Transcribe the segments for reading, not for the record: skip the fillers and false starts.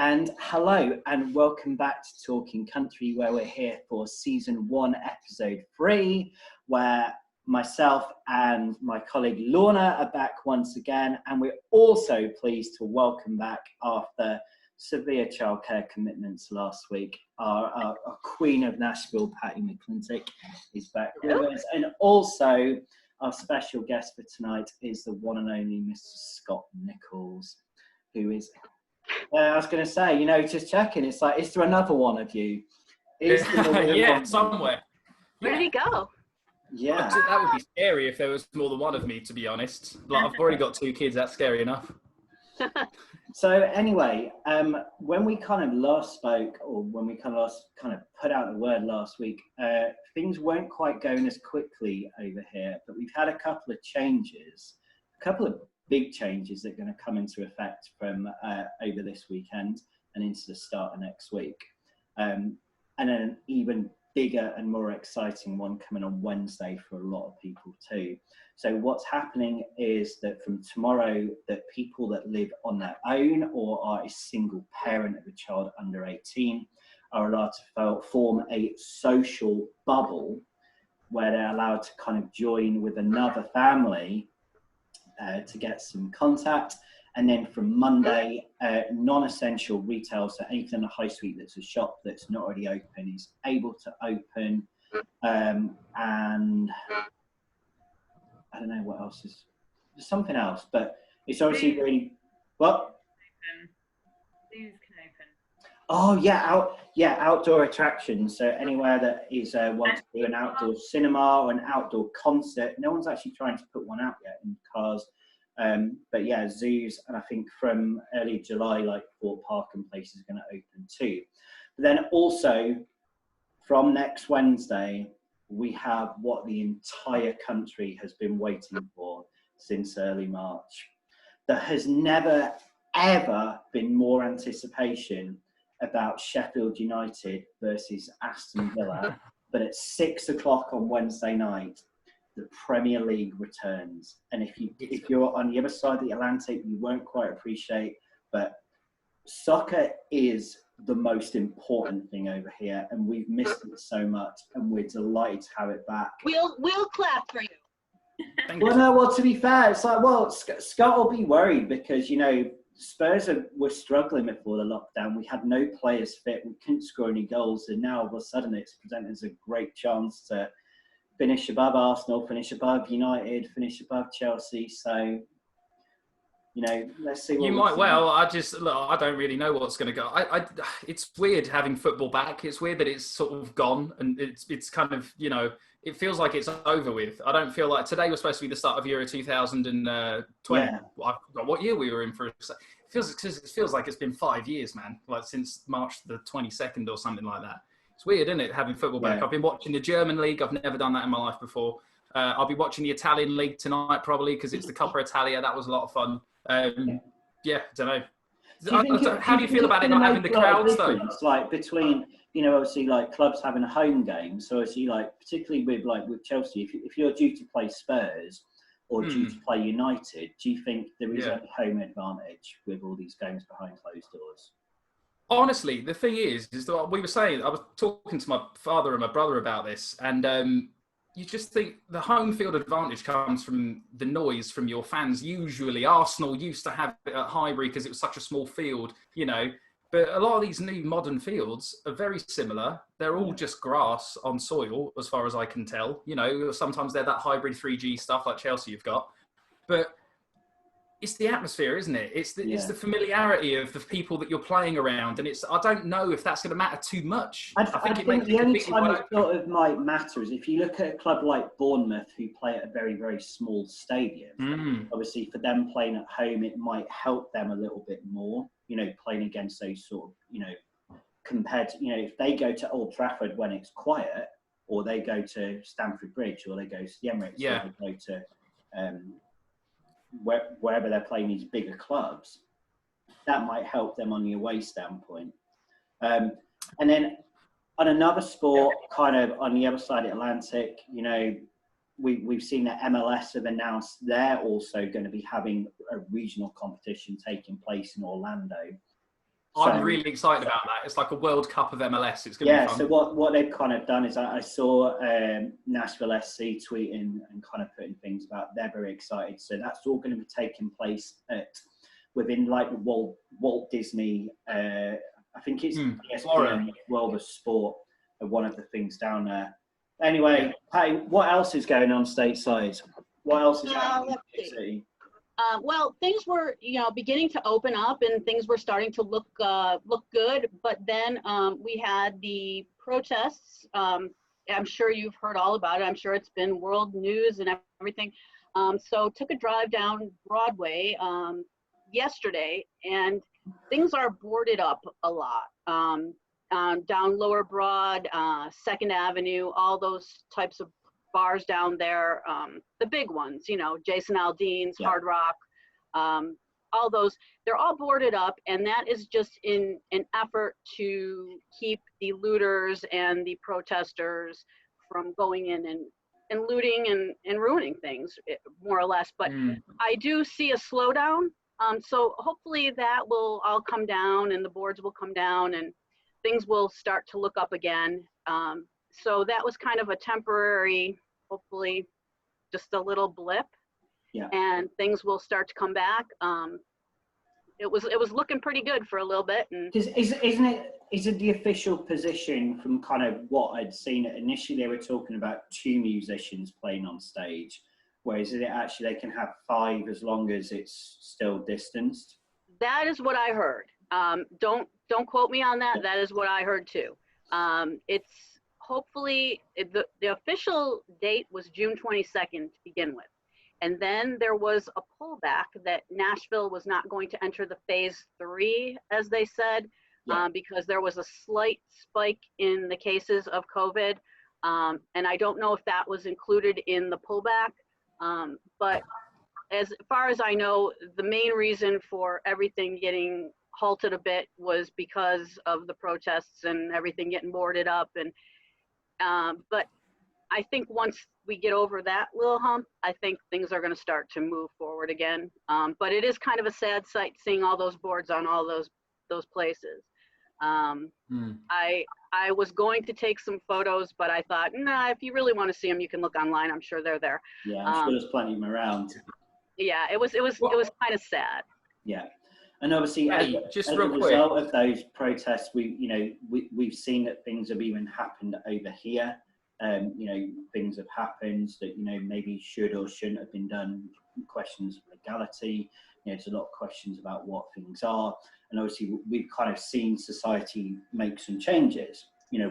And hello and welcome back to Talkin Country, where we're here for season 1, episode 3, where myself and my colleague Lorna are back once again, and we're also pleased to welcome back, after severe childcare commitments last week, our Queen of Nashville, Patti is back with us, and also our special guest for tonight is the one and only Mr. Scott Nicholls, who is, I was going to say, just checking, it's like, is there another one of you? Yeah, somewhere. Where did he go? Yeah. That would be scary if there was more than one of me, to be honest. Like, I've already got 2 kids, that's scary enough. So anyway, when we kind of last spoke, or when we kind of put out the word last week, things weren't quite going as quickly over here, but we've had a couple of changes, a couple of big changes that are going to come into effect from over this weekend and into the start of next week. And then an even bigger and more exciting one coming on Wednesday for a lot of people too. So what's happening is that from tomorrow, that people that live on their own or are a single parent of a child under 18 are allowed to form a social bubble where they're allowed to kind of join with another family to get some contact. And then from Monday, non-essential retail, so anything in the high street that's a shop that's not already open, is able to open. And I don't know what else is, there's something else, but it's obviously really, what? Zoos can open. Oh yeah, outdoor attractions. So anywhere that is wants to do an outdoor cinema or an outdoor concert. No one's actually trying to put one out yet in cars. But yeah, zoos, and I think from early July, like Fort Park and places are going to open too. But then also from next Wednesday, we have what the entire country has been waiting for since early March. There has never, ever been more anticipation about Sheffield United versus Aston Villa. But at 6 o'clock on Wednesday night, the Premier League returns. And if you're on the other side of the Atlantic, you won't quite appreciate, but soccer is the most important thing over here, and we've missed it so much, and we're delighted to have it back. We'll clap for you. Well, to be fair, it's like, well, Scott will be worried because, Spurs were struggling before the lockdown. We had no players fit. We couldn't score any goals, and now all of a sudden it's presented as a great chance to finish above Arsenal, finish above United, finish above Chelsea. So, let's see what you might well. I don't really know what's going to go. It's weird having football back. It's weird that it's sort of gone, and it's kind of, it feels like it's over with. I don't feel like today was supposed to be the start of Euro 2020. Yeah. I forgot what year we were in for. It feels like it's been 5 years, man. Like since March the 22nd or something like that. It's weird, isn't it, having football back? Yeah. I've been watching the German league. I've never done that in my life before. I'll be watching the Italian league tonight probably because it's the Coppa Italia. That was a lot of fun. I don't know. How do you feel about it not having the crowds though? Like between, obviously like clubs having a home game. So obviously like particularly with Chelsea, if you're due to play Spurs or due to play United, do you think there is a home advantage with all these games behind closed doors? Honestly, the thing is that we were saying, I was talking to my father and my brother about this, and you just think the home field advantage comes from the noise from your fans. Usually, Arsenal used to have it at Highbury because it was such a small field, But a lot of these new modern fields are very similar. They're all just grass on soil, as far as I can tell. Sometimes they're that hybrid 3G stuff like Chelsea you've got. But it's the atmosphere, isn't it? It's the familiarity of the people that you're playing around, and I don't know if that's going to matter too much. I think the only time it sort of might matter is if you look at a club like Bournemouth, who play at a very, very small stadium. Obviously, for them playing at home, it might help them a little bit more. Playing against those sort of, compared to, if they go to Old Trafford when it's quiet, or they go to Stamford Bridge, or they go to the Emirates, or they go to wherever they're playing these bigger clubs, that might help them on the away standpoint. And then on another sport, kind of on the other side of the Atlantic, we've seen that MLS have announced they're also going to be having a regional competition taking place in Orlando. I'm really excited about that. It's like a World Cup of MLS. It's going to be fun. So what they've kind of done is I saw Nashville SC tweeting and kind of putting things about they're very excited. So that's all going to be taking place within like the Walt Disney. I think it's ESPN World of Sport, one of the things down there. Anyway, Patti, what else is going on stateside? What else is happening in the city? Well, things were, beginning to open up and things were starting to look good. But then we had the protests. I'm sure you've heard all about it. I'm sure it's been world news and everything. So took a drive down Broadway yesterday, and things are boarded up a lot. Down Lower Broad, 2nd Avenue, all those types of bars down there, the big ones, Jason Aldean's, Hard Rock, all those, they're all boarded up, and that is just in an effort to keep the looters and the protesters from going in and looting and ruining things, more or less. But I do see a slowdown, so hopefully that will all come down and the boards will come down and things will start to look up again. So that was kind of a temporary, hopefully just a little blip, and things will start to come back. It was looking pretty good for a little bit. And is it the official position from kind of what I'd seen? Initially they were talking about 2 musicians playing on stage, whereas is it actually they can have 5 as long as it's still distanced? That is what I heard. Don't quote me on that. That is what I heard too. It's hopefully the official date was June 22nd to begin with. And then there was a pullback that Nashville was not going to enter the phase 3, as they said, because there was a slight spike in the cases of COVID. And I don't know if that was included in the pullback. But as far as I know, the main reason for everything getting halted a bit was because of the protests and everything getting boarded up. And but I think once we get over that little hump, I think things are going to start to move forward again. But it is kind of a sad sight seeing all those boards on all those places. I was going to take some photos, but I thought, nah, if you really want to see them, you can look online. I'm sure they're there. Yeah, I'm sure there's plenty of them around. Yeah, it was kind of sad. Yeah. And obviously, as a result of those protests, we've seen that things have even happened over here. Things have happened that maybe should or shouldn't have been done. Questions of legality. There's a lot of questions about what things are, and obviously we've kind of seen society make some changes.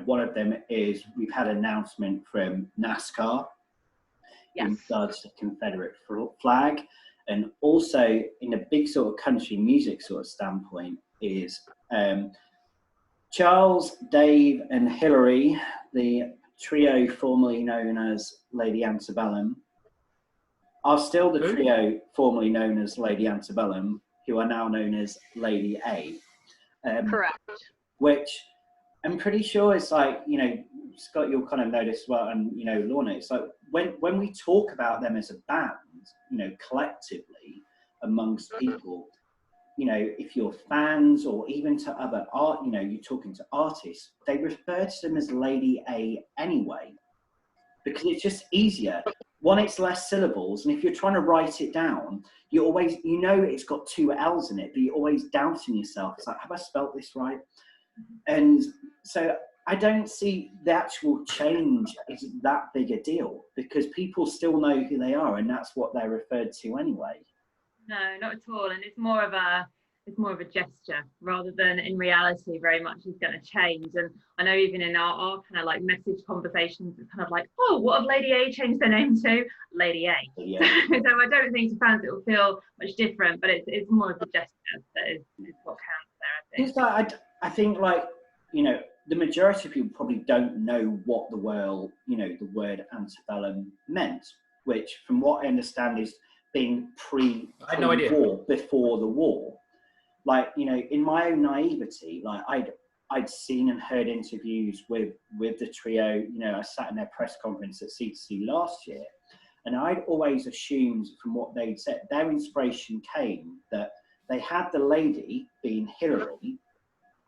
One of them is we've had an announcement from NASCAR in regards to the Confederate flag. And also, in a big sort of country music sort of standpoint, is Charles, Dave, and Hillary, the trio formerly known as Lady Antebellum, are still the trio formerly known as Lady Antebellum, who are now known as Lady A. Correct. Which I'm pretty sure is like, Scott, you'll kind of notice well, and Lorna, it's like when we talk about them as a band, collectively amongst people, if you're fans or even to other art, you're talking to artists, they refer to them as Lady A anyway, because it's just easier. One, it's less syllables, and if you're trying to write it down, you always, it's got 2 L's in it, but you're always doubting yourself. It's like, have I spelt this right? And so I don't see the actual change is that big a deal, because people still know who they are, and that's what they're referred to anyway. No, not at all. And it's more of a gesture rather than in reality very much is going to change. And I know even in our kind of like message conversations, it's kind of like, oh, what have Lady A changed their name to? Lady A. Yeah. So I don't think to fans it will feel much different, but it's more of a gesture that is what counts there, I think. It's like, I think like, the majority of people probably don't know what the word antebellum meant, which from what I understand is being pre-war, before the war. Like, in my own naivety, like I'd seen and heard interviews with the trio. I sat in their press conference at C2C last year, and I'd always assumed from what they'd said, their inspiration came that they had the lady being Hillary,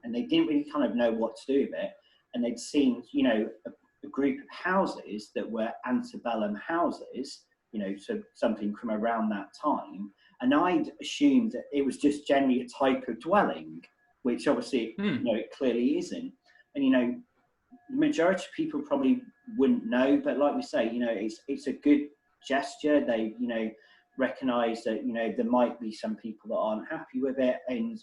and they didn't really kind of know what to do with it. And they'd seen, you know, a group of houses that were antebellum houses, you know, so something from around that time. And I'd assumed that it was just generally a type of dwelling, which obviously, you know, it clearly isn't. And, you know, the majority of people probably wouldn't know, but like we say, you know, it's a good gesture. They, you know, recognise that, you know, there might be some people that aren't happy with it. And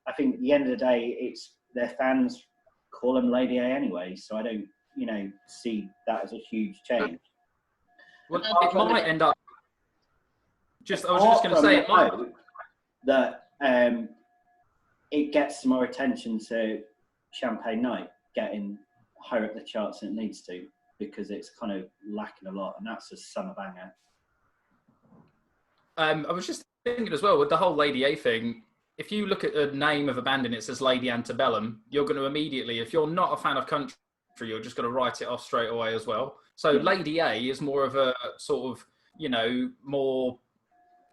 I think at the end of the day, it's their fans call them Lady A anyway. So I don't, you know, see that as a huge change. Well, it might end up. I was just going to say it might. That it gets more attention to Champagne Night getting higher up the charts than it needs to, because it's kind of lacking a lot, and that's a summer banger. I was just thinking as well with the whole Lady A thing. If you look at the name of a band and it says Lady Antebellum, you're going to immediately, if you're not a fan of country, you're just going to write it off straight away as well. So Lady A is more of a sort of, you know, more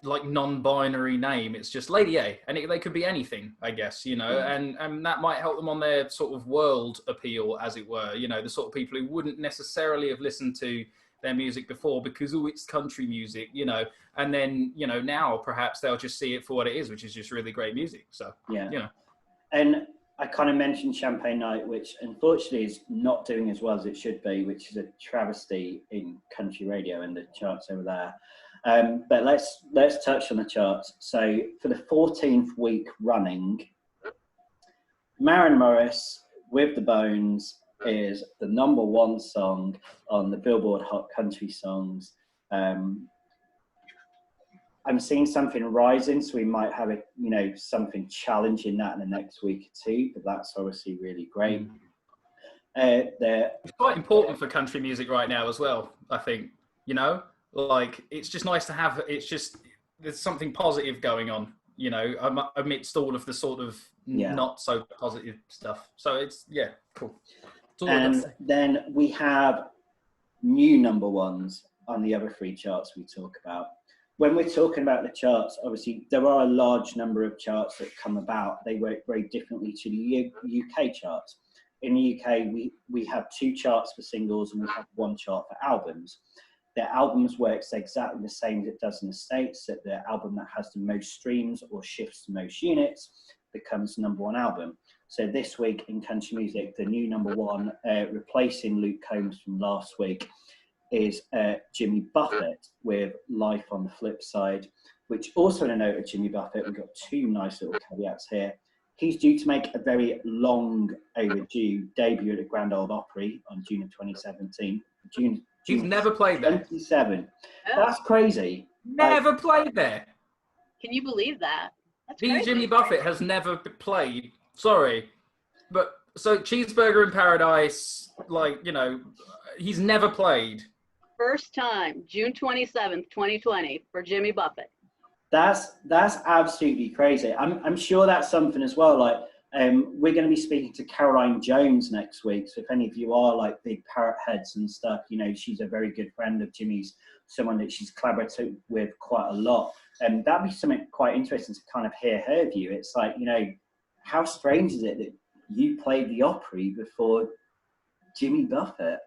like non-binary name. It's just Lady A, and they could be anything, I guess, you know, and that might help them on their sort of world appeal, as it were, you know, the sort of people who wouldn't necessarily have listened to their music before because, oh, it's country music, you know, and then, you know, now perhaps they'll just see it for what it is, which is just really great music. So, you know. And I kind of mentioned Champagne Night, which unfortunately is not doing as well as it should be, which is a travesty in country radio and the charts over there. But let's touch on the charts. So for the 14th week running, Maren Morris with The Bones is the #1 song on the Billboard Hot Country Songs. I'm seeing something rising, so we might have something challenging that in the next week or two, but that's obviously really great. It's quite important for country music right now as well, I think, you know? Like, it's just nice to have, there's something positive going on, you know, amidst all of the sort of not so positive stuff. So it's, cool. And then we have new #1s on the other 3 charts we talk about. When we're talking about the charts, obviously, there are a large number of charts that come about. They work very differently to the UK charts. In the UK, we have 2 charts for singles and we have 1 chart for albums. The albums works exactly the same as it does in the States, that the album that has the most streams or shifts the most units becomes the #1 album. So this week in country music, the new #1, replacing Luke Combs from last week, is Jimmy Buffett with Life on the Flip Side, which also in a note of Jimmy Buffett, we've got 2 nice little caveats here. He's due to make a very long overdue debut at the Grand Ole Opry on June of 2017. He's never played there. 27. That's crazy. Never played there. Can you believe that? That's crazy. Jimmy Buffett has never played. Sorry. But so Cheeseburger in Paradise, like, you know, he's never played. First time, June 27th, 2020 for Jimmy Buffett. That's absolutely crazy. I'm sure that's something as well. Like, we're going to be speaking to Caroline Jones next week. So if any of you are like big parrot heads and stuff, you know, she's a very good friend of Jimmy's, someone that she's collaborated with quite a lot. And that'd be something quite interesting to kind of hear her view. It's like, you know, how strange is it that you played the Opry before Jimmy Buffett?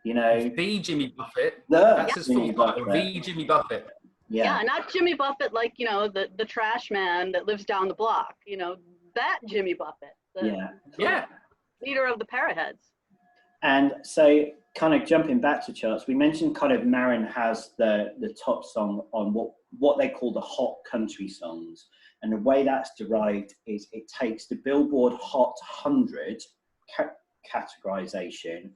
You know, the Jimmy Buffett. That's his full title. The Jimmy Buffett. Yeah, not Jimmy Buffett, like, you know, the trash man that lives down the block. You know, that Jimmy Buffett. The leader of the Parrot Heads. And so, kind of jumping back to charts, we mentioned kind of Maren has the top song on what they call the hot country songs. And the way that's derived is it takes the Billboard Hot 100 categorization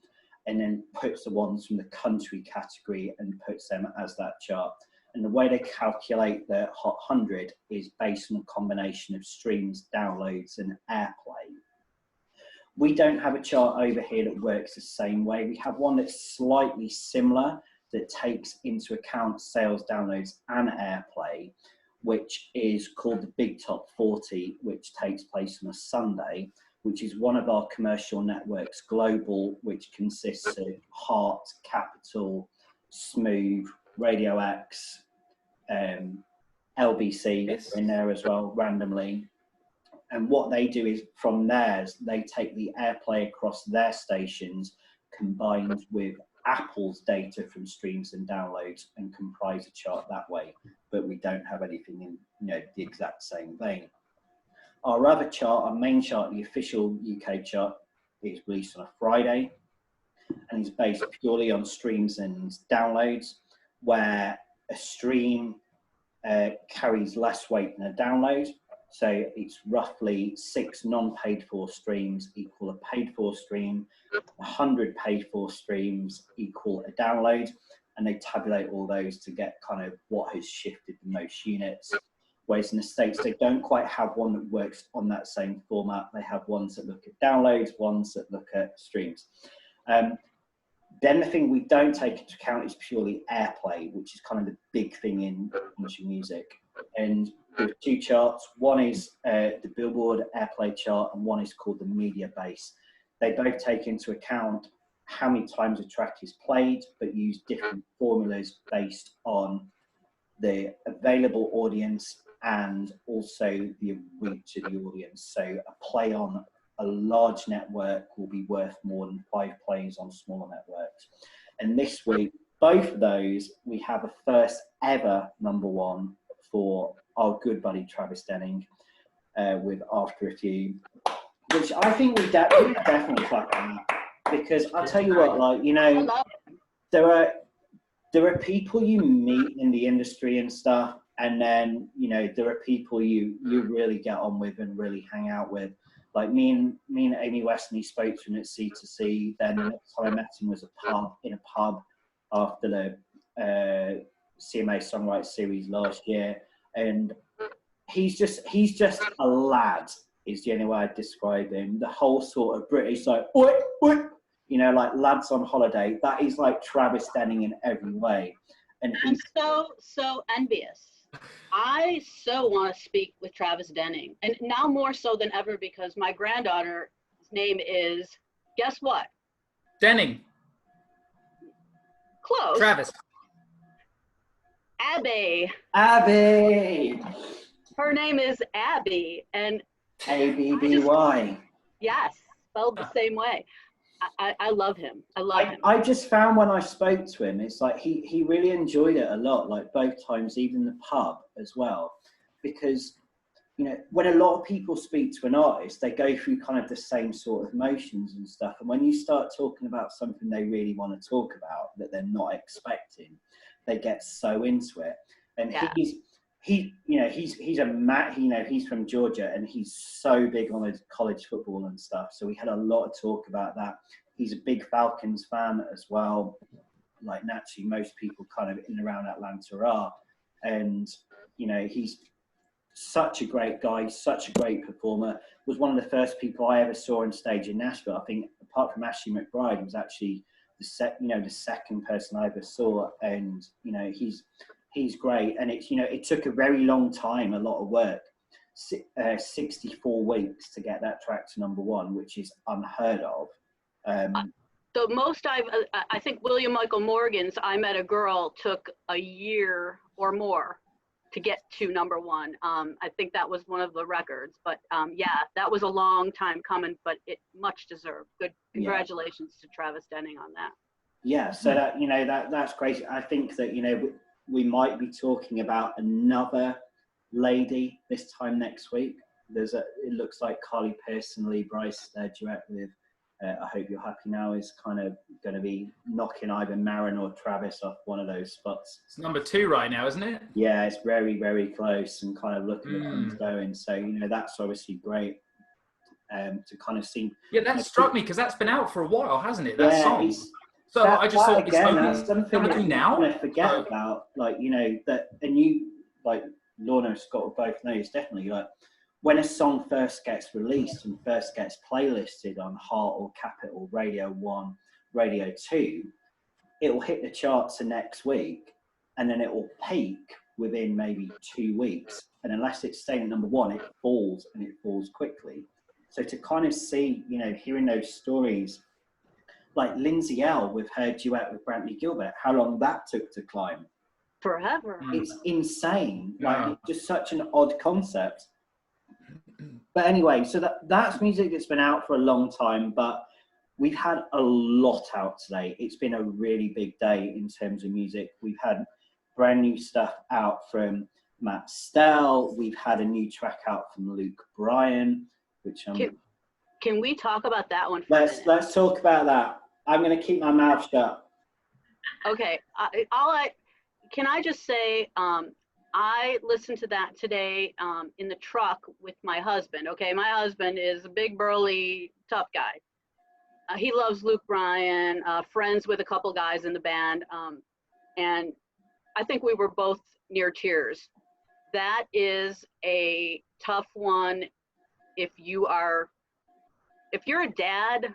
and then puts the ones from the country category and puts them as that chart. And the way they calculate the Hot 100 is based on a combination of streams, downloads, and airplay. We don't have a chart over here that works the same way. We have one that's slightly similar that takes into account sales, downloads, and airplay, which is called the Big Top 40, which takes place on a Sunday, which is one of our commercial networks, Global, which consists of Heart, Capital, Smooth, Radio X, LBC in there as well, randomly. And what they do is from theirs, they take the airplay across their stations combined with Apple's data from streams and downloads and comprise a chart that way. But we don't have anything in, you know, the exact same vein. Our other chart, our main chart, the official UK chart, is released on a Friday and is based purely on streams and downloads, where a stream carries less weight than a download. So it's roughly 6 non-paid for streams equal a paid for stream, 100 paid for streams equal a download, and they tabulate all those to get kind of what has shifted the most units. Whereas in the States, they don't quite have one that works on that same format. They have ones that look at downloads, ones that look at streams. Then the thing we don't take into account is purely airplay, which is kind of the big thing in country music. And there's 2 charts. One is the Billboard airplay chart, and one is called the Mediabase. They both take into account how many times a track is played, but use different formulas based on the available audience and also the reach of the audience. So a play on a large network will be worth more than 5 plays on smaller networks. And this week, both of those, we have a first ever #1 for our good buddy Travis Denning with After a Few, which I think we definitely clap on that, because I'll tell you what, like, you know, there are people you meet in the industry and stuff, and then, you know, there are people you really get on with and really hang out with. Like me and Amy Weston, he spoke to him at C2C. Then the next time I met him was in a pub after the CMA Songwriter Series last year, and he's just a lad, is the only way I'd describe him. The whole sort of British, like, oi, oi, you know, like lads on holiday. That is like Travis Denning in every way. And I'm so envious. I so want to speak with Travis Denning, and now more so than ever, because my granddaughter's name is, guess what? Denning. Close. Travis. Abby. Her name is Abby, and ABBY. Yes, spelled the same way. I love him. I love him. I just found when I spoke to him, it's like he really enjoyed it a lot, like both times, even the pub as well. Because, you know, when a lot of people speak to an artist, they go through kind of the same sort of motions and stuff. And when you start talking about something they really want to talk about that they're not expecting, they get so into it. And Yeah. he's from Georgia, and he's so big on his college football and stuff. So we had a lot of talk about that. He's a big Falcons fan as well. Like, naturally, most people kind of in and around Atlanta are. And, you know, he's such a great guy, such a great performer. Was one of the first people I ever saw on stage in Nashville. I think, apart from Ashley McBryde, he was actually the second person I ever saw. And, you know, he's great. And it's, you know, it took a very long time, a lot of work, 64 weeks to get that track to #1, which is unheard of. The most I think William Michael Morgan's I Met a Girl took a year or more to get to #1. I think that was one of the records, but yeah, that was a long time coming, but it much deserved. Good, congratulations to Travis Denning on that. Yeah, so that, you know, that's crazy. I think that, you know, we might be talking about another lady this time next week. It looks like Carly Pearce and Lee Bryce, their duet with I Hope You're Happy Now, is kind of going to be knocking either Marin or Travis off one of those spots. It's #2 right now, isn't it? Yeah, it's very, very close, and kind of looking at things going. So, you know, that's obviously great to kind of see. Yeah, that struck me, because that's been out for a while, hasn't it? That song. So that, I just thought, again, it's that's something that you now. kind of forget about, like, you know, that, and you, like Lorna and Scott will both know, it's definitely like when a song first gets released and first gets playlisted on Heart or Capital, Radio 1, Radio 2, it will hit the charts the next week, and then it will peak within maybe 2 weeks. And unless it's staying at #1, it falls, and it falls quickly. So to kind of see, you know, hearing those stories, like Lindsay L with her duet with Brantley Gilbert, how long that took to climb. Forever. It's insane. Like, it's just such an odd concept. But anyway, so that's music that's been out for a long time, but we've had a lot out today. It's been a really big day in terms of music. We've had brand new stuff out from Matt Stell. We've had a new track out from Luke Bryan, which Can we talk about that one for a minute? Let's talk about that. I'm going to keep my mouth shut. Okay. Can I just say, I listened to that today in the truck with my husband. Okay, my husband is a big, burly, tough guy. He loves Luke Bryan, friends with a couple guys in the band, and I think we were both near tears. That is a tough one. If you're a dad,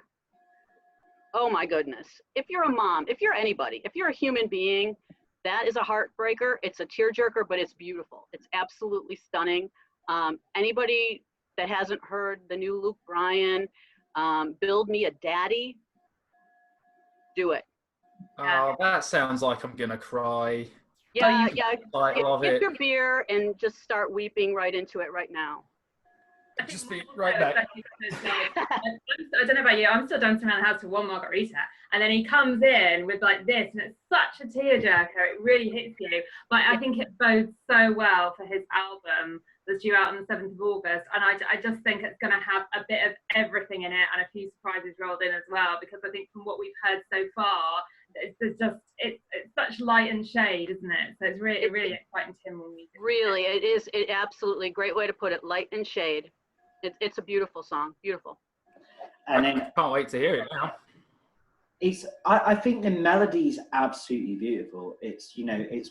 oh my goodness. If you're a mom, if you're anybody, if you're a human being, that is a heartbreaker. It's a tearjerker, but it's beautiful. It's absolutely stunning. Anybody that hasn't heard the new Luke Bryan, Build Me a Daddy, do it. Oh, that sounds like I'm gonna cry. Yeah. Get your beer and just start weeping right into it right now. Just be right back. I don't know about you, I'm still dancing around the house with one margarita, and then he comes in with like this, and it's such a tearjerker. It really hits you. But I think it bodes so well for his album that's due out on the 7th of August, and I just think it's going to have a bit of everything in it and a few surprises rolled in as well. Because I think from what we've heard so far, it's such light and shade, isn't it? So it's really exciting Timberland music. Really, it is. It absolutely great way to put it. Light and shade. It's a beautiful song. Beautiful. And then I can't wait to hear it now. I think the melody's absolutely beautiful. It's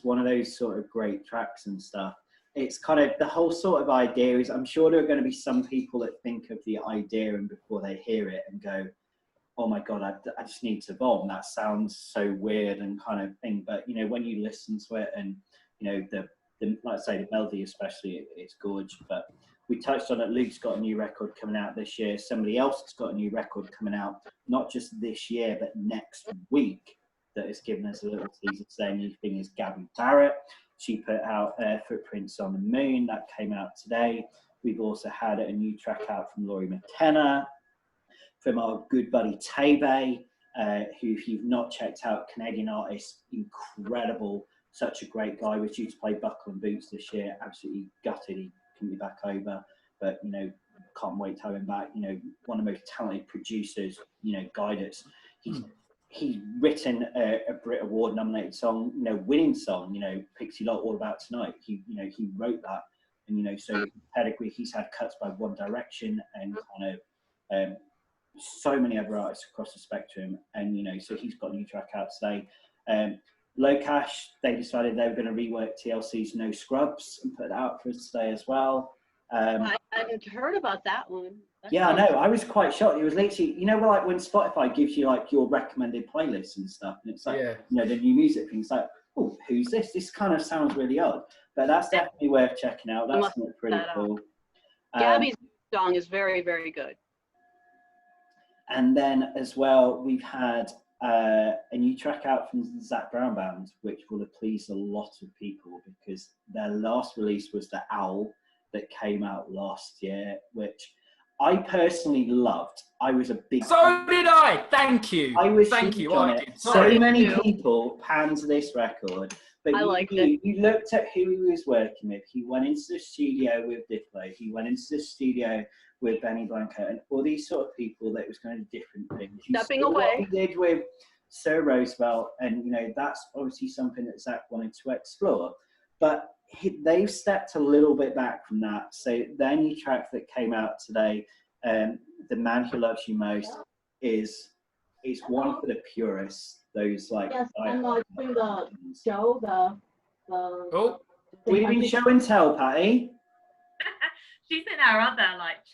one of those sort of great tracks and stuff. It's kind of the whole sort of idea is, I'm sure there are going to be some people that think of the idea and before they hear it and go, oh my God, I just need to bomb. That sounds so weird and kind of thing. But, when you listen to it and, the like I say, the melody especially, it's gorgeous. But we touched on it. Luke's got a new record coming out this year. Somebody else has got a new record coming out, not just this year, but next week, that has given us a little teaser. Today, new thing is Gavin Garrett. She put out Footprints on the Moon. That came out today. We've also had a new track out from Laurie McKenna, from our good buddy Tebe, who, if you've not checked out, Canadian artist, incredible, such a great guy. Was due to play Buckle and Boots this year. Absolutely gutted he couldn't be back over, but can't wait to have him back. One of the most talented producers, guidance. He's written a Brit Award nominated song, winning song, Pixie Lott, All About Tonight. He wrote that, and so pedigree. He's had cuts by One Direction and kind of so many other artists across the spectrum, and so he's got a new track out today. Locash, they decided they were going to rework TLC's No Scrubs and put it out for us today as well. I hadn't heard about that one. I know. I was quite shocked. It was literally, like when Spotify gives you like your recommended playlists and stuff, and it's like, the new music thing. It's like, oh, who's this? This kind of sounds really odd, but that's definitely worth checking out. That's pretty cool. Gabby's song is very, very good. And then as well, we've had a new track out from the Zac Brown Band, which will have pleased a lot of people because their last release was The Owl that came out last year, which I personally loved. I was a big fan. Did I. Thank you. Thank you. So many people panned this record, but you looked at who he was working with. He went into the studio with Diplo. He went into the studio with Benny Blanco and all these sort of people that was going to do different things. Stepping away. What he did with Sir Roosevelt, and that's obviously something that Zac wanted to explore. But they've stepped a little bit back from that. So their new track that came out today, The Man Who Loves You Most, is one for the purists. Those like I'm doing the show. We didn't show and tell, Patti. She's in our other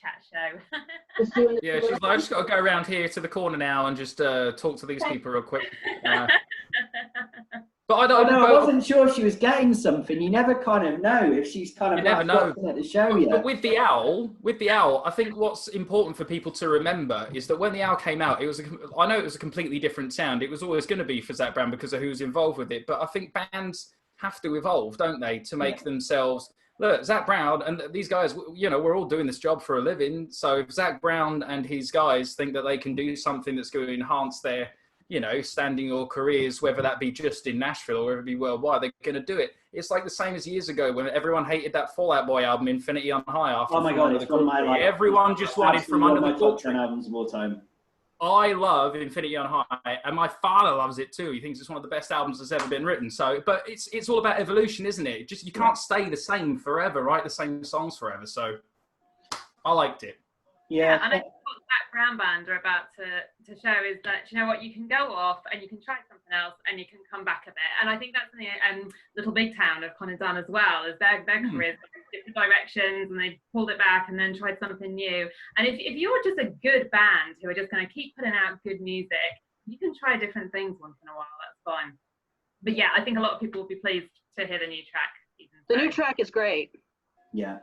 chat show. Yeah, she's like, I just got to go around here to the corner now and just talk to these people real quick. But I don't know. I wasn't sure if she was getting something. You never kind of know if she's kind of watching at the show yet. But with the owl, I think what's important for people to remember is that when the owl came out, I know it was a completely different sound. It was always going to be for Zac Brown because of who's involved with it. But I think bands have to evolve, don't they, to make themselves look, Zac Brown and these guys, you know, we're all doing this job for a living. So if Zac Brown and his guys think that they can do something that's going to enhance their, you know, standing or careers, whether that be just in Nashville or whether it be worldwide, they're going to do it. It's like the same as years ago when everyone hated that Fall Out Boy album, Infinity on High. After oh my God, it's one of my, like, everyone just wanted From Under the top 10 Portrait. albums of all time. I love Infinity on High, and my father loves it too. He thinks it's one of the best albums that's ever been written. So, but it's all about evolution, isn't it? Just you can't stay the same forever, write the same songs forever. So, I liked it. Yeah, and I think what Zac Brown band are about to show is that, you know what, you can go off and you can try something else and you can come back a bit. And I think that's something Little Big Town have kind of done as well, is their careers in different directions, and they've pulled it back and then tried something new. And if you're just a good band who are just going to keep putting out good music, you can try different things once in a while. That's fine. But yeah, I think a lot of people will be pleased to hear the new track. The new track is great. Yeah.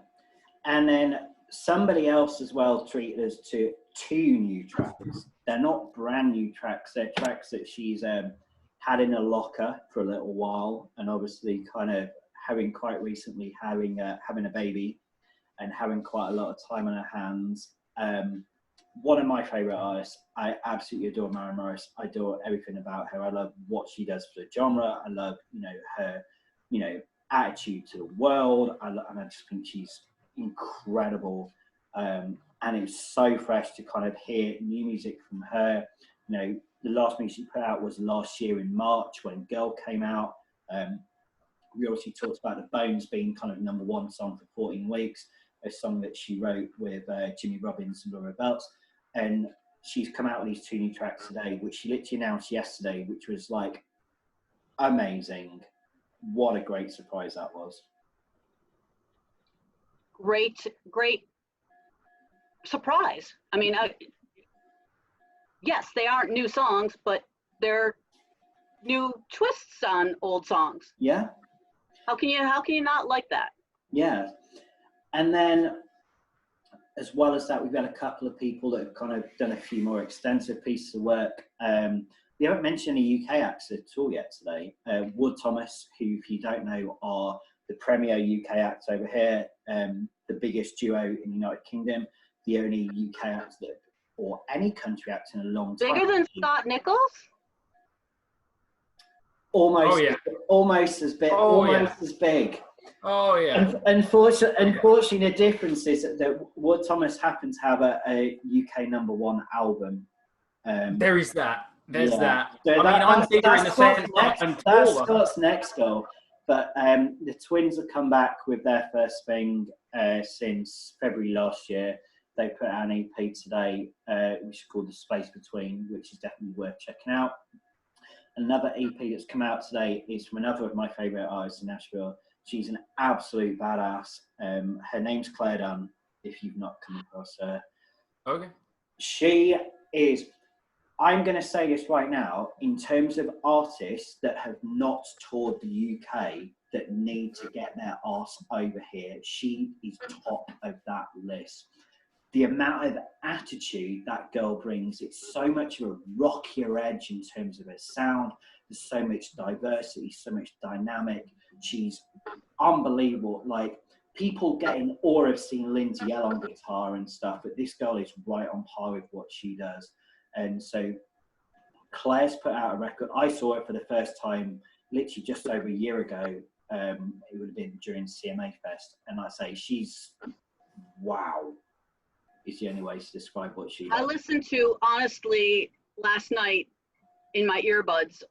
And then somebody else as well treated us to 2 new tracks. They're not brand new tracks. They're tracks that she's had in a locker for a little while, and obviously kind of having quite recently having a baby and having quite a lot of time on her hands. One of my favourite artists. I absolutely adore Maren Morris. I adore everything about her. I love what she does for the genre. I love, you know, her, you know, attitude to the world. And I just think she's incredible. And it was so fresh to kind of hear new music from her. You know, the last music she put out was last year in March when Girl came out. We obviously talked about The Bones being kind of #1 song for 14 weeks, a song that she wrote with Jimmy Robbins and Laura Belts. And she's come out with these 2 new tracks today, which she literally announced yesterday, which was like amazing. What a great surprise that was. Great surprise. I mean, yes, they aren't new songs, but they're new twists on old songs. Yeah. How can you not like that? Yeah. And then as well as that, we've got a couple of people that have kind of done a few more extensive pieces of work. We haven't mentioned any UK acts at all yet today. Wood Thomas, who, if you don't know, are the premier UK acts over here, the biggest duo in the United Kingdom, the only UK act that, or any country act in a long time. Bigger than Scott Nicholls? Almost as big. As big. Oh yeah. Unfortunately, the difference is that Wood Thomas happened to have a UK #1 album. There is that. There's that. So I'm bigger in the sense that's Scott's next goal. But the Twins have come back with their first thing since February last year. They put out an EP today, which is called The Space Between, which is definitely worth checking out. Another EP that's come out today is from another of my favourite artists in Nashville. She's an absolute badass. Her name's Clare Dunn, if you've not come across her. Okay. She is, I'm going to say this right now, in terms of artists that have not toured the UK that need to get their arse over here, she is top of that list. The amount of attitude that girl brings, it's so much of a rockier edge in terms of her sound. There's so much diversity, so much dynamic. She's unbelievable. Like, people get in awe of seeing Lindsay Ell on guitar and stuff, but this girl is right on par with what she does. And so Claire's put out a record. I saw it for the first time literally just over a year ago. It would have been during CMA Fest. And I say she's, wow, is the only way to describe what she does. I listened to, honestly, last night in my earbuds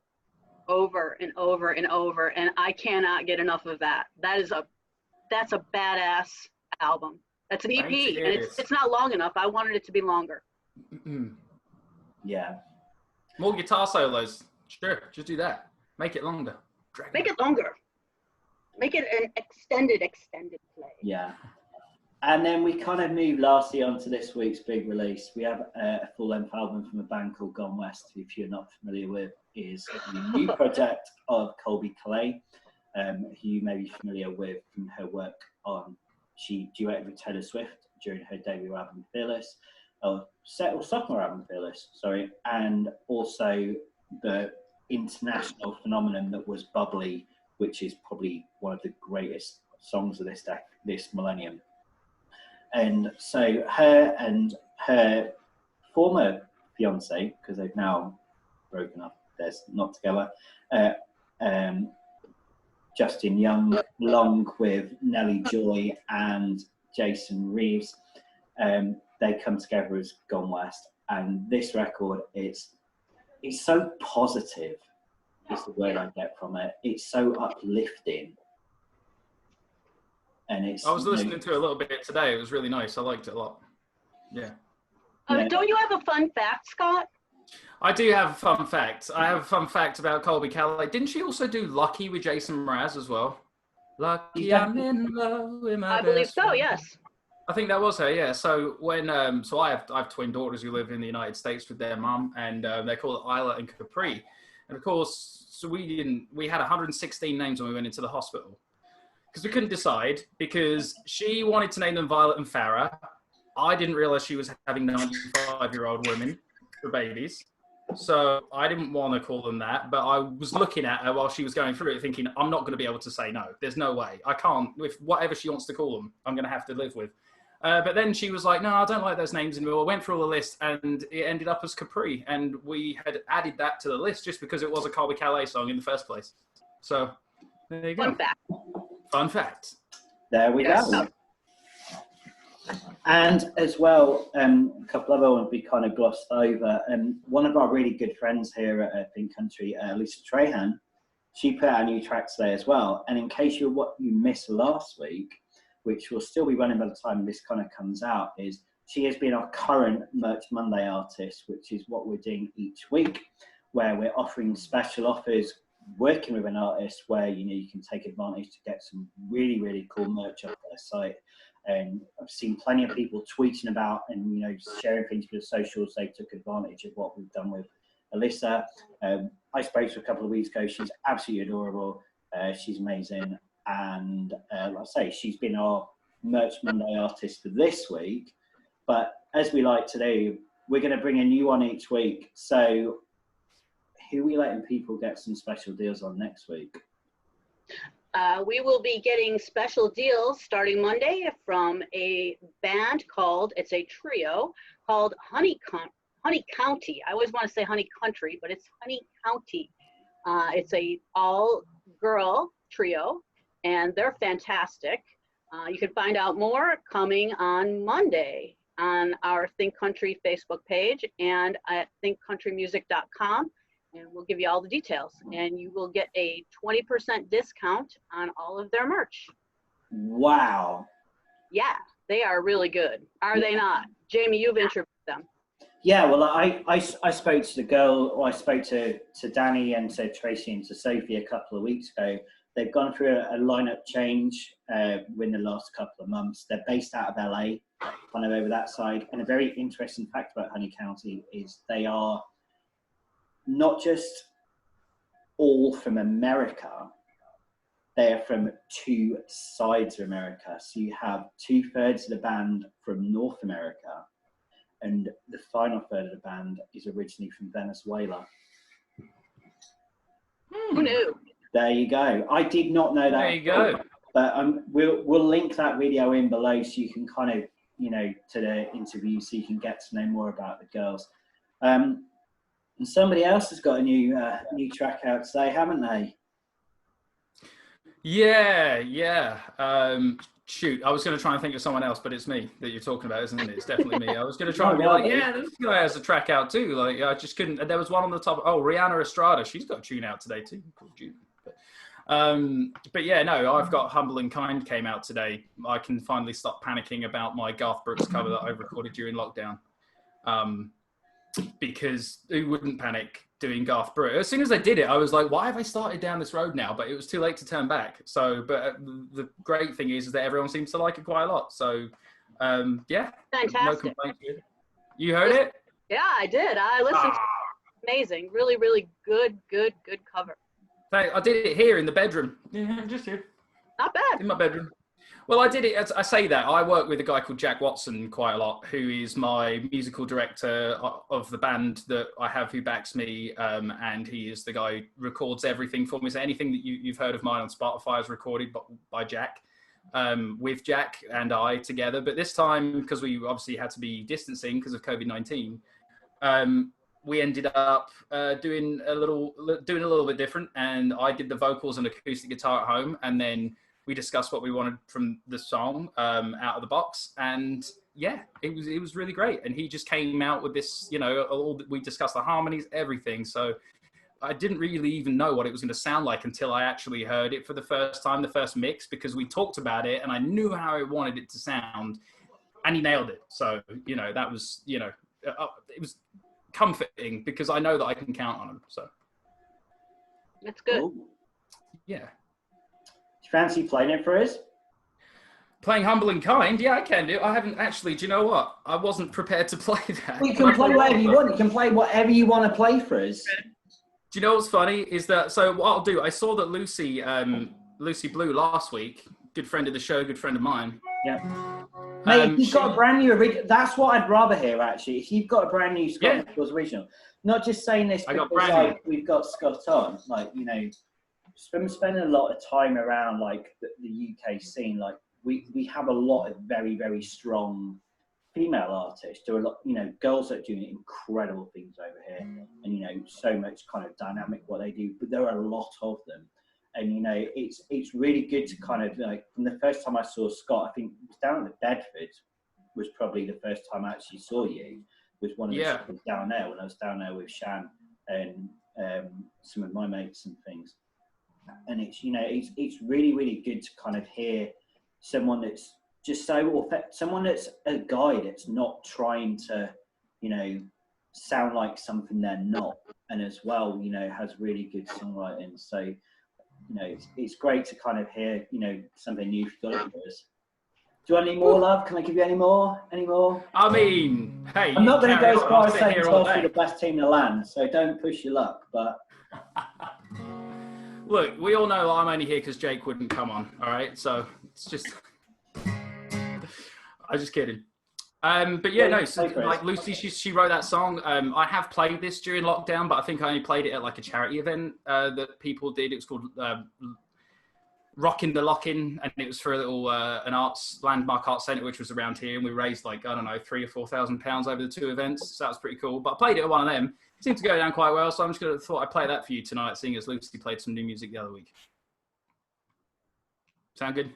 over and over and over, and I cannot get enough of that. That's a badass album. That's an EP, and it's not long enough. I wanted it to be longer. Yeah. More guitar solos. Sure, just do that. Make it longer. Make it longer. Make it an extended play. Yeah. And then we kind of move lastly on to this week's big release. We have a full-length album from a band called Gone West, who, if you're not familiar with, is the new project of Colby Kelley, who you may be familiar with from her work on, she duetted with Taylor Swift during her debut album Fearless, or sophomore album Fearless, sorry, and also the international phenomenon that was Bubbly, which is probably one of the greatest songs of this millennium. And so her and her former fiance, because they've now broken up, they're not together, Justin Young, along with Nelly Joy and Jason Reeves, they come together as Gone West. And this record is so positive, is the word I get from it. It's so uplifting. And I was listening to it a little bit today. It was really nice. I liked it a lot. Yeah. Don't you have a fun fact, Scott? I do have a fun fact. I have a fun fact about Colby Kelley. Didn't she also do Lucky with Jason Mraz as well? Lucky I'm in love with my I believe best so, friend. yes. I think that was her, yeah. So when so I have twin daughters who live in the United States with their mum, and they're called Isla and Capri. And of course, so we had 116 names when we went into the hospital. Because we couldn't decide, because she wanted to name them Violet and Farah. I didn't realize she was having 95-year-old women for babies. So I didn't want to call them that, but I was looking at her while she was going through it thinking, I'm not going to be able to say no. There's no way. I can't. With whatever she wants to call them, I'm going to have to live with. But then she was like, no, I don't like those names anymore. I went through all the list and it ended up as Capri. And we had added that to the list just because it was a Colby Kelley song in the first place. So there you go. Fun fact. Fun fact. There we go. And as well, a couple other ones we kind of glossed over. One of our really good friends here at Talkin Country, Lisa Trahan, she put out a new track today as well. And in case you missed last week, which will still be running by the time this kind of comes out, is she has been our current Merch Monday artist, which is what we're doing each week, where we're offering special offers, working with an artist where you can take advantage to get some really, really cool merch off their site. And I've seen plenty of people tweeting about and sharing things with the socials. They took advantage of what we've done with Alyssa. I spoke to her a couple of weeks ago. She's absolutely adorable. She's amazing. And like I say, she's been our Merch Monday artist for this week. But as we like to do, we're going to bring a new one each week. So who are we letting people get some special deals on next week? We will be getting special deals starting Monday from a band it's a trio called Honey County. I always want to say Honey Country, but it's Honey County. It's a all-girl trio, and they're fantastic. You can find out more coming on Monday on our Think Country Facebook page and at thinkcountrymusic.com. And we'll give you all the details, and you will get a 20% discount on all of their merch. Wow. Yeah, they are really good. Are they not? Jamie, you've interviewed them. Yeah, well, I spoke to the girl, or I spoke to Danny and to Tracy and to Sophie a couple of weeks ago. They've gone through a lineup change in the last couple of months. They're based out of LA, kind of over that side. And a very interesting fact about Honey County is they are not just all from America, they are from two sides of America. So you have 2/3 of the band from North America, and the final third of the band is originally from Venezuela. Who knew? There you go. I did not know that. There you go. But we'll link that video in below so you can kind of, to the interview so you can get to know more about the girls. And somebody else has got a new track out today, haven't they? Yeah. Shoot, I was going to try and think of someone else, but it's me that you're talking about, isn't it? It's definitely me. I was going to try and be like, yeah, this guy has a track out too. Like, I just couldn't. And there was one on the top. Oh, Rihanna Estrada, she's got a tune out today too. Cool tune. But yeah, no, I've got Humble and Kind came out today. I can finally stop panicking about my Garth Brooks cover that I recorded during lockdown. Because who wouldn't panic doing Garth Brooks? As soon as I did it, I was like, why have I started down this road now? But it was too late to turn back. So, but the great thing is that everyone seems to like it quite a lot. So, yeah. Fantastic. No complaints. You heard it? Yeah, I did. I listened to it. Amazing. Really, really good cover. I did it here in the bedroom. Yeah, just here. Not bad. In my bedroom. Well, I did it. I say that. I work with a guy called Jack Watson quite a lot, who is my musical director of the band that I have who backs me. And he is the guy who records everything for me. So anything that you've heard of mine on Spotify is recorded by Jack. with Jack and I together. But this time, because we obviously had to be distancing because of COVID-19, we ended up doing a little bit different. And I did the vocals and acoustic guitar at home, and then we discussed what we wanted from the song out of the box. And yeah, it was really great. And he just came out with this, you know, we discussed the harmonies, everything. So I didn't really even know what it was going to sound like until I actually heard it for the first time, the first mix, because we talked about it and I knew how I wanted it to sound, and he nailed it. So, you know, that was, you know, it was comforting because I know that I can count on him. So That's good. Cool. Yeah. Do you fancy playing it for us? Playing Humble and Kind? Yeah, I can do. I haven't actually. Do you know what? I wasn't prepared to play that. Well, you can play whatever you want. You can play whatever you want to play for us. Do you know what's funny is that, so what I'll do, I saw that Lucy Blue last week, good friend of the show, good friend of mine. Yeah. Mate, if you've got a brand new original, that's what I'd rather hear, actually. If you've got a brand new Scott Nicholls original, not just saying this because like, we've got Scott on, like, you know, spending a lot of time around like the UK scene, like we have a lot of very, very strong female artists. There are a lot, you know, girls that are doing incredible things over here, and you know, so much kind of dynamic what they do. But there are a lot of them, and you know, it's really good to kind of like, from the first time I saw Scott, I think it was down at the Bedford, was probably the first time I actually saw you. Was one of the shows down there when I was down there with Shan and some of my mates and things. And it's, you know, it's really, really good to kind of hear someone that's just so someone that's a guy that's not trying to, you know, sound like something they're not, and as well, you know, has really good songwriting. So, you know, it's great to kind of hear, you know, something new for us. Do you want any more, love? Can I give you any more? Any more? I mean, hey, I'm not going to go as far as saying Chelsea are the best team in the land, so don't push your luck. But look, we all know I'm only here because Jake wouldn't come on. All right, so it's just. I'm just kidding. But yeah, no, so, like Lucy, she wrote that song. I have played this during lockdown, but I think I only played it at like a charity event that people did. It was called Rockin' the Lock-In, and it was for a little an landmark arts centre, which was around here, and we raised like, I don't know, £3,000 or £4,000 over the two events. So that was pretty cool. But I played it at one of them. It seemed to go down quite well, so I'm just thought I'd play that for you tonight, seeing as Lucy played some new music the other week. Sound good?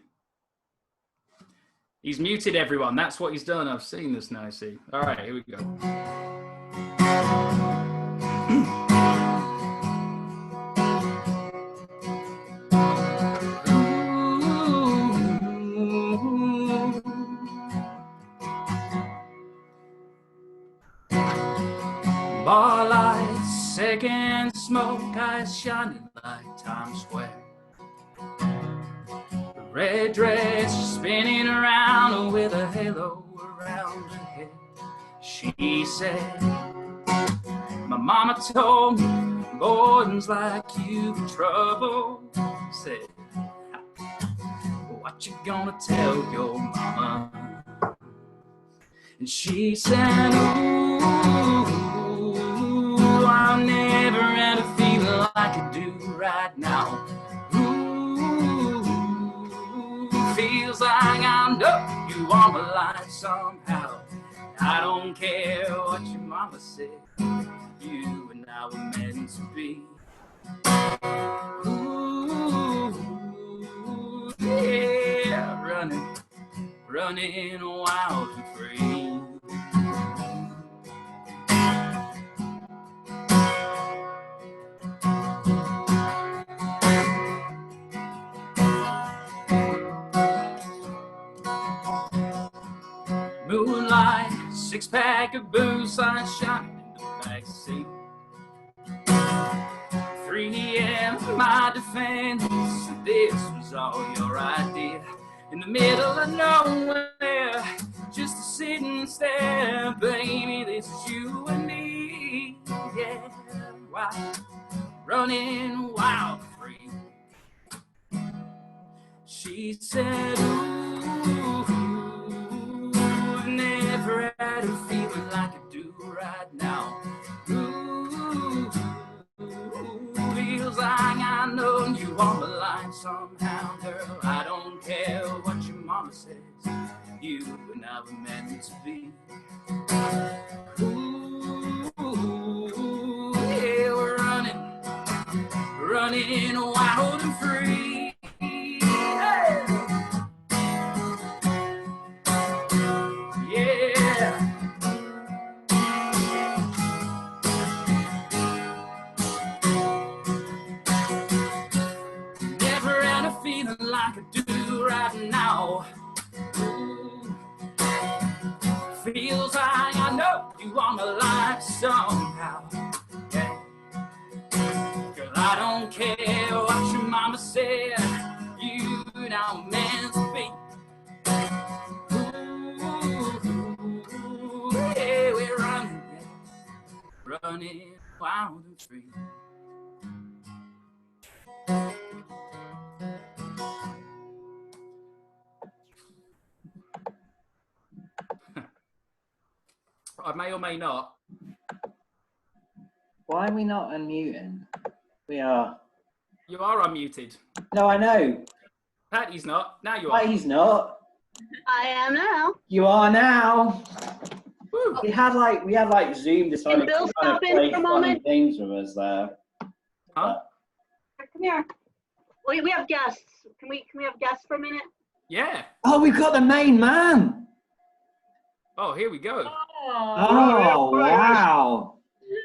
He's muted everyone. That's what he's done. I've seen this now, see. All right, here we go. Bar lights, second smoke, eyes shining like Times Square. Red dress spinning around with a halo around her head. She said, my mama told me boys like you in trouble. Said, what you gonna tell your mama? And she said, ooh, I've never had a feeling like I do right now. Feels like I know you are my life somehow. I don't care what your mama said. You and I were meant to be. Ooh, yeah, running wild and free. Moonlight, six-pack of booze, sunshine in the backseat. 3 a.m., my defense, this was all your idea. In the middle of nowhere, just to sit and stare, baby, this is you and me, yeah, wild, running wild and free. She said, ooh, never had a feeling like I do right now. Ooh, feels like I know you on the line somehow, girl. I don't care what your says you and I were meant to be. Ooh, yeah, we're running wild and free. Hey. Yeah. Never had a feeling like I do right now. Ooh. Feels like I know you are my life somehow. Yeah. Girl, I don't care what your mama said, you and I were meant to be. Ooh, yeah, we're running wild and free. I may or may not. Why are we not unmuting? We are. You are unmuted. No, I know. Patty's not. Now you are. Patty's not. I am now. You are now. Woo. We had like Zoom decided Bill to kind of stop in play for a funny moment? games with us there. Huh? Come here. We have guests. Can we have guests for a minute? Yeah. Oh, we've got the main man. Oh, here we go. Oh, wow.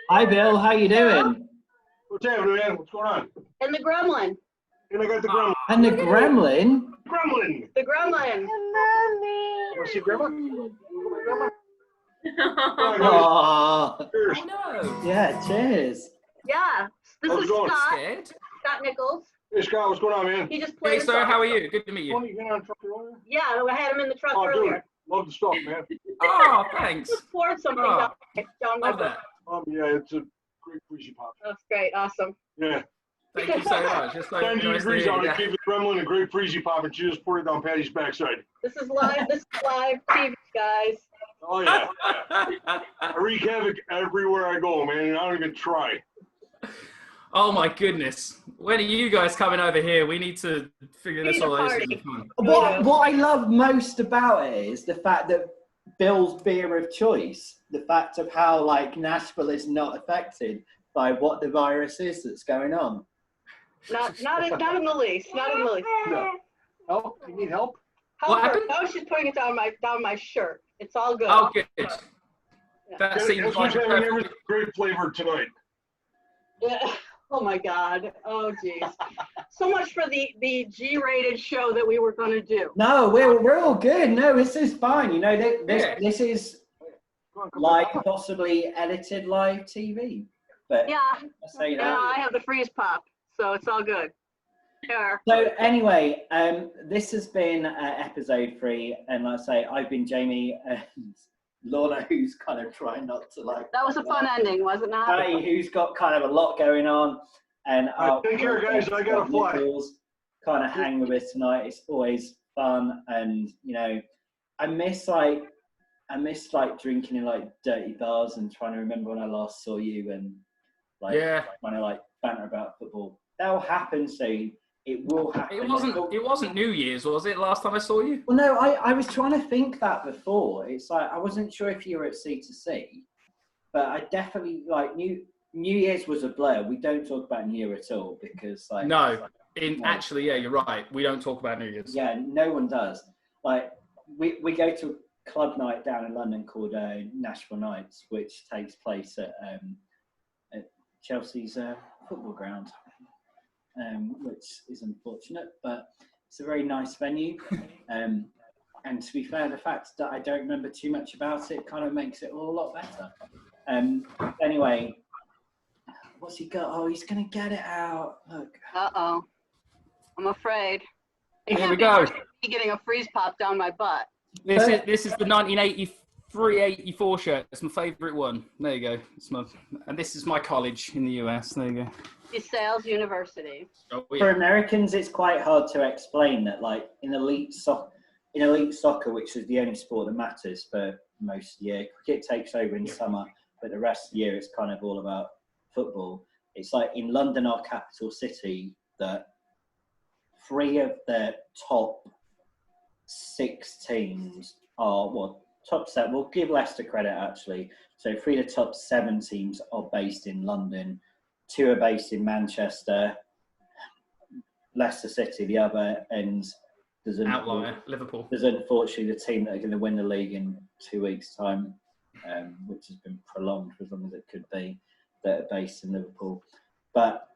Hi, Bill. How you doing? What's happening, man? What's going on? And the gremlin. And I got the gremlin. And the gremlin. Gremlin! The gremlin. Want to see grandma? Grandma? Oh, Cheers. I know. yeah, cheers. Yeah. This How's is it going? Scott. Scared? Scott Nichols. Hey, Scott, what's going on, man? He just played. Hey, a sir, song. how are you? Good to meet Tony, you. you been on a truck earlier? Yeah, I had him in the truck Oh, dude, earlier. love the stuff, man. Oh, thanks. Just poured something Oh, down my love butt. that. Yeah, it's a great freezy pop. That's great. Awesome. Yeah. Thank you so much. Just so 90 nice to degrees hear out, you. it keeps the gremlin and great freezy pop, and she just poured it down Patty's backside. This is live TV, guys. Oh, yeah. I wreak havoc everywhere I go, man, and I don't even try. Oh my goodness. When are you guys coming over here? We need to figure this all out. What I love most about it is the fact that Bill's beer of choice, the fact of how like Nashville is not affected by what the virus is that's going on. Not in the least. Not in the least. No. Help? You need help? What Help her. happened? No, she's putting it down my shirt. It's all good. Oh, good. That Guess seems who's like a having perfect- everything great flavor tonight? Yeah. Oh my God. Oh geez. So much for the G-rated show that we were going to do. No, we're all good. No, this is fine. You know, this is Come on, like come on. possibly edited live TV. But Yeah. I say Yeah, that. I have the freeze pop, so it's all good. Sure. So anyway, this has been episode 3, and like I say, I've been Jamie and Lorna, who's kind of trying not to like. That was a fun ending, was it not? Patti, who's got kind of a lot going on, and Take care, guys. I gotta fly. Kind of hang with us tonight. It's always fun, and you know, I miss like drinking in like dirty bars and trying to remember when I last saw you and like trying to like banter about football. That will happen soon. It will happen. It wasn't New Year's, was it, last time I saw you? Well, no, I was trying to think that before. It's like I wasn't sure if you were at C2C, but I definitely like New Year's was a blur. We don't talk about New Year at all because like Actually, yeah, you're right. We don't talk about New Year's. Yeah, no one does. Like we go to a club night down in London called Nashville Nights, which takes place at Chelsea's football ground. Which is unfortunate, but it's a very nice venue. And to be fair, the fact that I don't remember too much about it kind of makes it all a lot better. Anyway, what's he got? Oh, he's going to get it out. Look. Uh-oh. I'm afraid. Here we go. Getting a freeze pop down my butt. This is the 1983-84 shirt. It's my favourite one. There you go. And this is my college in the US. There you go. DeSales University. Oh, For yeah. Americans, it's quite hard to explain that, like in elite soccer, which is the only sport that matters for most of the year. Cricket takes over in summer, but the rest of the year it's kind of all about football. It's like in London, our capital city, that 3 of the top 6 teams are, well, top 7, we'll give Leicester credit actually. So 3 of the top 7 teams are based in London, 2 are based in Manchester, Leicester City, the other, and there's Outlier, Liverpool. There's unfortunately the team that are going to win the league in 2 weeks' time, which has been prolonged for as long as it could be, that are based in Liverpool. But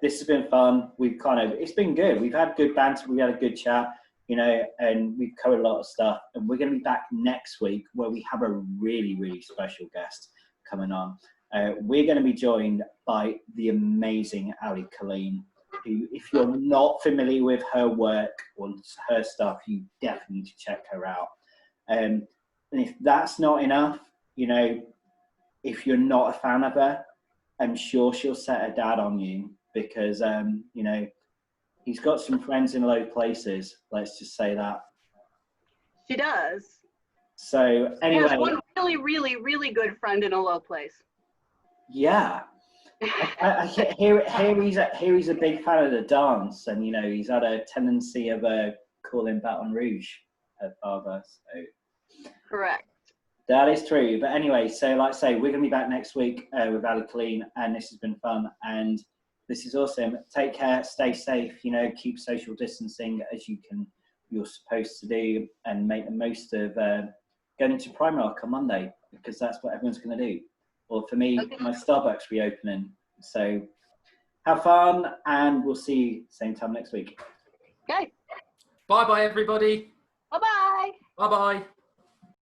this has been fun. It's been good. We've had good banter. We've had a good chat, and we've covered a lot of stuff. And we're going to be back next week where we have a really, really special guest coming on. We're going to be joined by the amazing Ali Colleen, who, if you're not familiar with her work or her stuff, you definitely need to check her out. And if that's not enough, if you're not a fan of her, I'm sure she'll set her dad on you because, he's got some friends in low places. Let's just say that. She does. So anyway. She has one really, really, really good friend in a low place. Yeah. Here he's a big fan of the dance, and he's had a tendency of calling Baton Rouge her father. So correct. That is true. But anyway, so like I say, we're gonna be back next week with Ali Colleen, and this has been fun, and this is awesome. Take care, stay safe. Keep social distancing as you're supposed to do, and make the most of going to Primark on Monday because that's what everyone's gonna do. Or for me, my Starbucks reopening. So have fun, and we'll see you same time next week. Okay. Bye-bye, everybody. Bye-bye. Bye-bye.